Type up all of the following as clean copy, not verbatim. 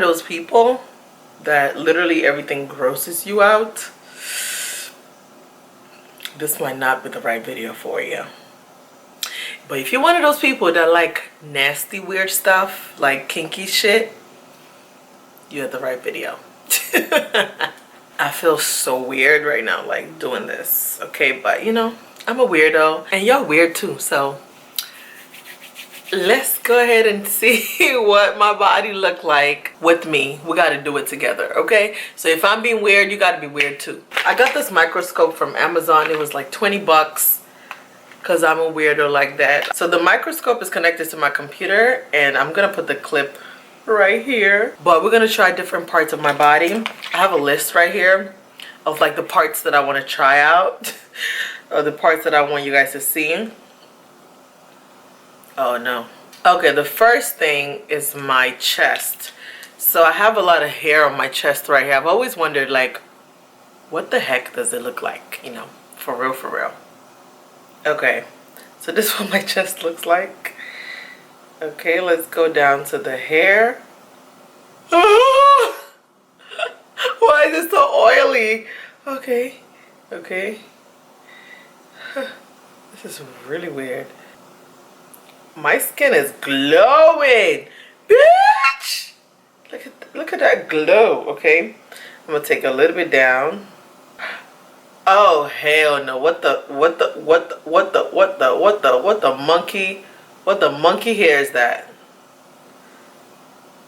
of those people that literally everything grosses you out, this might not be the right video for you. But if you're one of those people that like nasty weird stuff, like kinky shit, you have the right video. I feel so weird right now, like doing this, okay? But you know, I'm a weirdo and y'all weird too, so let's go ahead and see what my body look like with me. We got to do it together, okay? So if I'm being weird, you got to be weird too. I got this microscope from Amazon. It was like 20 bucks because I'm a weirdo like that. So the microscope is connected to my computer, and I'm gonna put the clip right here. But we're gonna try different parts of my body. I have a list right here of like the parts that I want to try out or the parts that I want you guys to see. Oh no. Okay, the first thing is my chest. So I have a lot of hair on my chest right here. I've always wondered, like, what the heck does it look like? You know, for real, for real. Okay, so this is what my chest looks like. Okay, let's go down to the hair. Why is it so oily? Okay, okay. This is really weird. My skin is glowing, bitch. Look at that glow. Okay, I'm gonna take a little bit down. Oh hell no! What the monkey hair is that?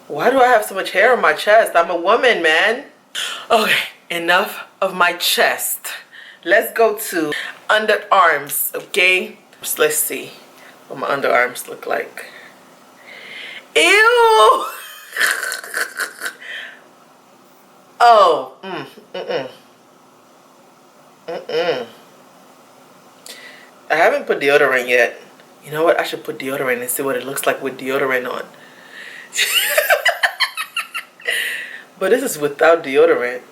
Why do I have so much hair on my chest? I'm a woman, man. Okay, enough of my chest. Let's go to underarms. Okay, so let's see what my underarms look like. Ew! Oh, I haven't put deodorant yet. You know what? I should put deodorant and see what it looks like with deodorant on. But this is without deodorant.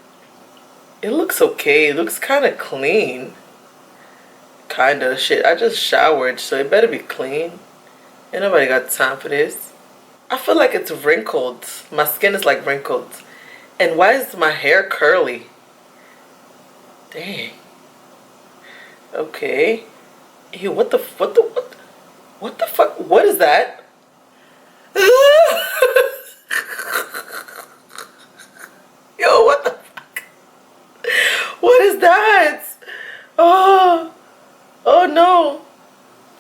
It looks okay. It looks kind of clean. Kind of. Shit, I just showered, so it better be clean. Ain't nobody got time for this. I feel like it's wrinkled. My skin is like wrinkled. And why is my hair curly? Dang. Okay. Ew, what the fuck? What is that? Yo, what the fuck? What is that? Oh no.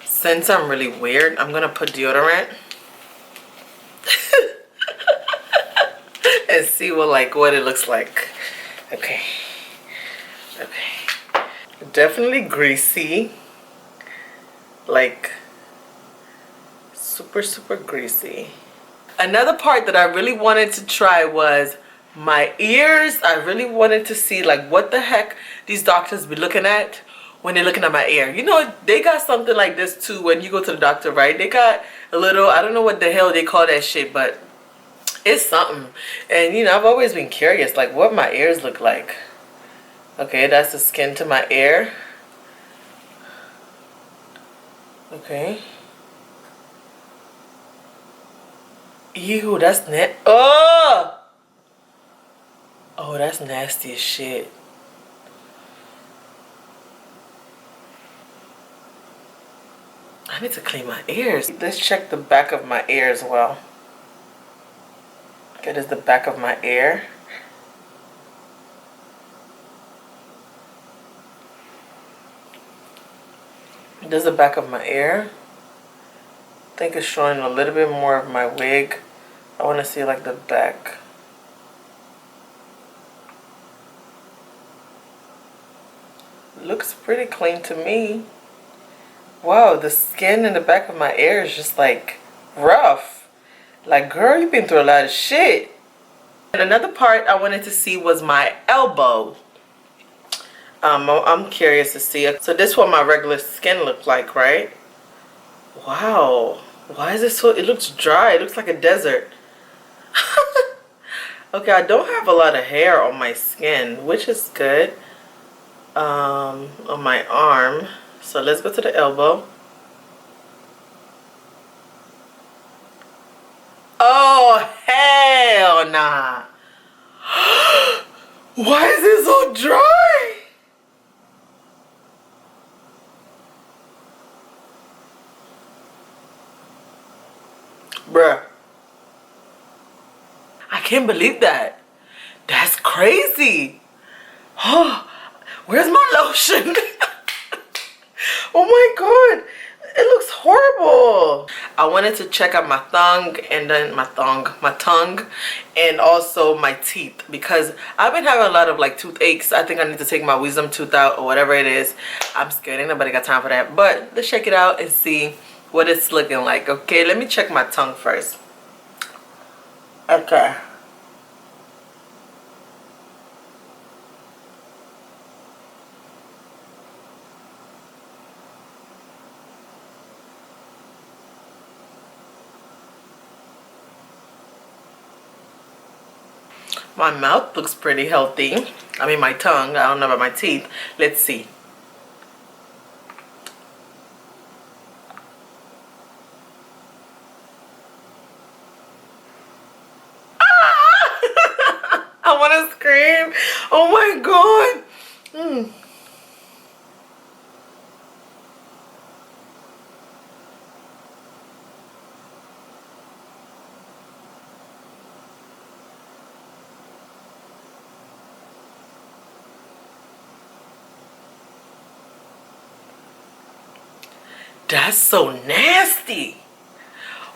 Since I'm really weird, I'm gonna put deodorant and see what it looks like. Okay. Definitely greasy. Like super greasy. Another part that I really wanted to try was my ears. I really wanted to see like what the heck these doctors be looking at when they're looking at my ear. You know, they got something like this too when you go to the doctor, right? They got a little, I don't know what the hell they call that shit, but it's something. And you know, I've always been curious like what my ears look like. Okay, that's the skin to my ear. Okay. Ew, that's oh, that's nasty as shit. I need to clean my ears. Let's check the back of my ear as well. Okay, there's the back of my ear. There's the back of my ear. I think it's showing a little bit more of my wig. I want to see like the back. Looks pretty clean to me. Wow, the skin in the back of my ear is just like rough. Like, girl, you've been through a lot of shit. And another part I wanted to see was my elbow. I'm curious to see it. So this is what my regular skin looked like, right? Wow. Why is it so, it looks dry. It looks like a desert. Okay, I don't have a lot of hair on my skin, which is good. On my arm. So let's go to the elbow. Oh, hell nah. Why is it so dry? Bruh. I can't believe that. That's crazy. Oh, where's my lotion? Oh my god. It looks horrible. I wanted to check out my tongue and then my tongue and also my teeth because I've been having a lot of like toothaches. I think I need to take my wisdom tooth out or whatever it is. I'm scared. Ain't nobody got time for that. But let's check it out and see what it's looking like. Okay, let me check my tongue first. Okay. My mouth looks pretty healthy. I mean my tongue. I don't know about my teeth. Let's see. Ah! I want to scream. Oh my god. That's so nasty.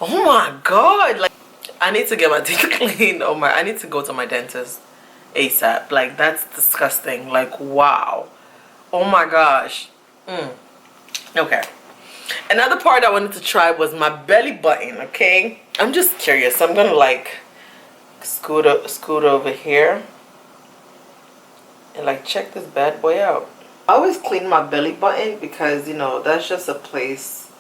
Oh my god. Like, I need to get my teeth cleaned. Oh my, I need to go to my dentist ASAP. Like, that's disgusting. Like, wow. Oh my gosh. Okay. Another part I wanted to try was my belly button, okay? I'm just curious. I'm gonna like scoot over here and like check this bad boy out. I always clean my belly button because, you know, that's just a place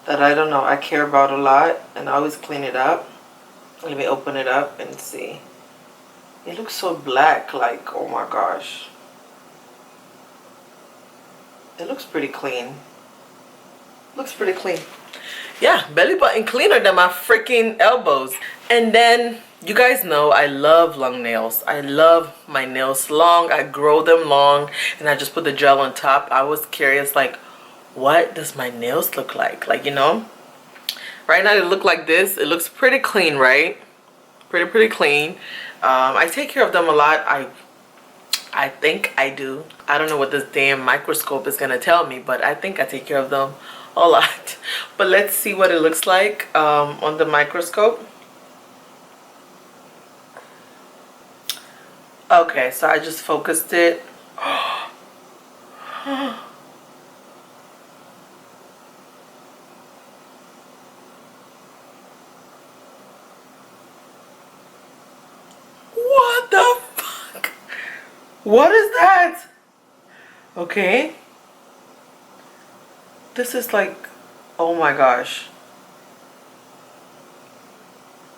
that I don't know, I care about a lot, and I always clean it up. Let me open it up and see. It looks so black, like, oh my gosh. It looks pretty clean. Looks pretty clean. Yeah, belly button cleaner than my freaking elbows. And then you guys know I love long nails. I love my nails long. I grow them long and I just put the gel on top. I was curious, like, what does my nails look like? Like, you know, right now they look like this. It looks pretty clean, right? Pretty clean. I take care of them a lot. I think I do. I don't know what this damn microscope is gonna tell me, but I think I take care of them a lot. But let's see what it looks like on the microscope. Okay, so I just focused it. What the fuck? What is that? Okay. This is like, oh my gosh.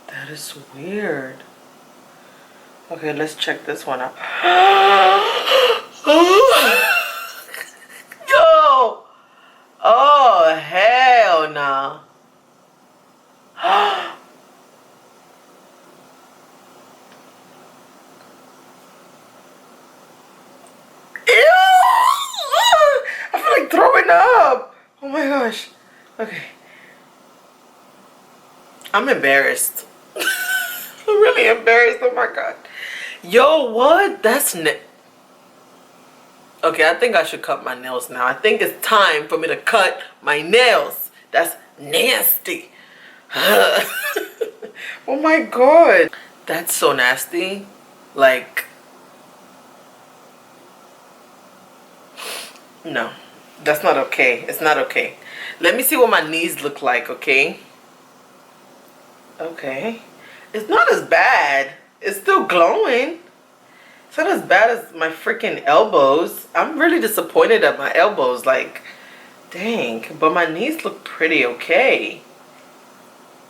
That is weird. Okay, let's check this one out. Yo! Oh, hell no. Ew! I feel like throwing up. Oh my gosh. Okay. I'm embarrassed. I'm really embarrassed. Oh my god. Yo, what? That's okay, I think I should cut my nails now. I think it's time for me to cut my nails. That's nasty. Oh my god. That's so nasty. Like, no, that's not okay. It's not okay. Let me see what my knees look like, okay? Okay. It's not as bad. It's still glowing. It's not as bad as my freaking elbows. I'm really disappointed at my elbows. Like, dang. But my knees look pretty okay.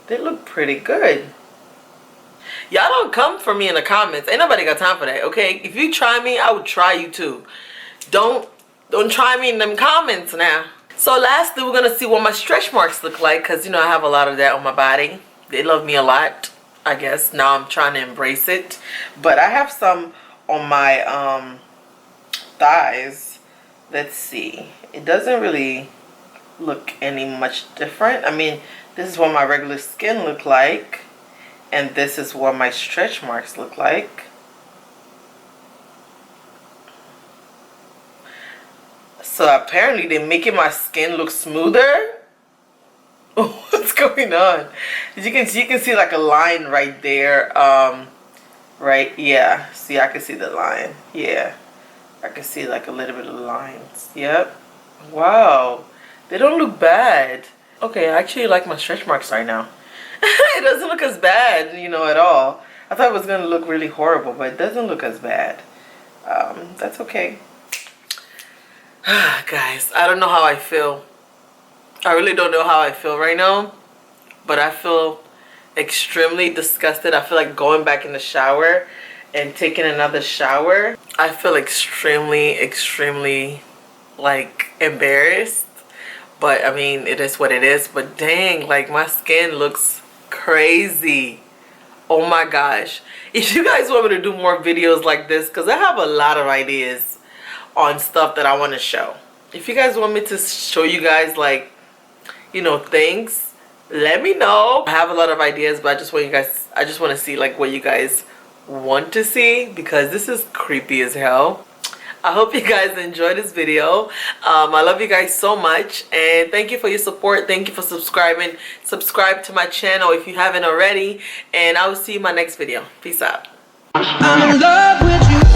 They look pretty good. Y'all don't come for me in the comments. Ain't nobody got time for that, okay? If you try me, I would try you too. Don't try me in them comments now. So lastly, we're going to see what my stretch marks look like. Because, you know, I have a lot of that on my body. They love me a lot. I guess now I'm trying to embrace it. But I have some on my thighs. Let's see. It doesn't really look any much different. I mean, this is what my regular skin look like, and this is what my stretch marks look like. So apparently they're making my skin look smoother. What's going on? You can see like a line right there. Right, yeah. See, I can see the line. Yeah, I can see like a little bit of lines. Yep. Wow, they don't look bad. Okay, I actually like my stretch marks right now. It doesn't look as bad, you know, at all. I thought it was gonna look really horrible, but it doesn't look as bad. That's okay. Guys, I don't know how I feel. I really don't know how I feel right now, but I feel extremely disgusted. I feel like going back in the shower and taking another shower. I feel extremely like embarrassed, but I mean, it is what it is. But dang, like my skin looks crazy. Oh my gosh. If you guys want me to do more videos like this, because I have a lot of ideas on stuff that I want to show. If you guys want me to show you guys, like, you know, things, let me know. I have a lot of ideas, but I just want to see like what you guys want to see, because this is creepy as hell. I hope you guys enjoyed this video. I love you guys so much, and thank you for your support. Thank you for subscribing. Subscribe to my channel if you haven't already, and I will see you in my next video. Peace out. I'm in love with you.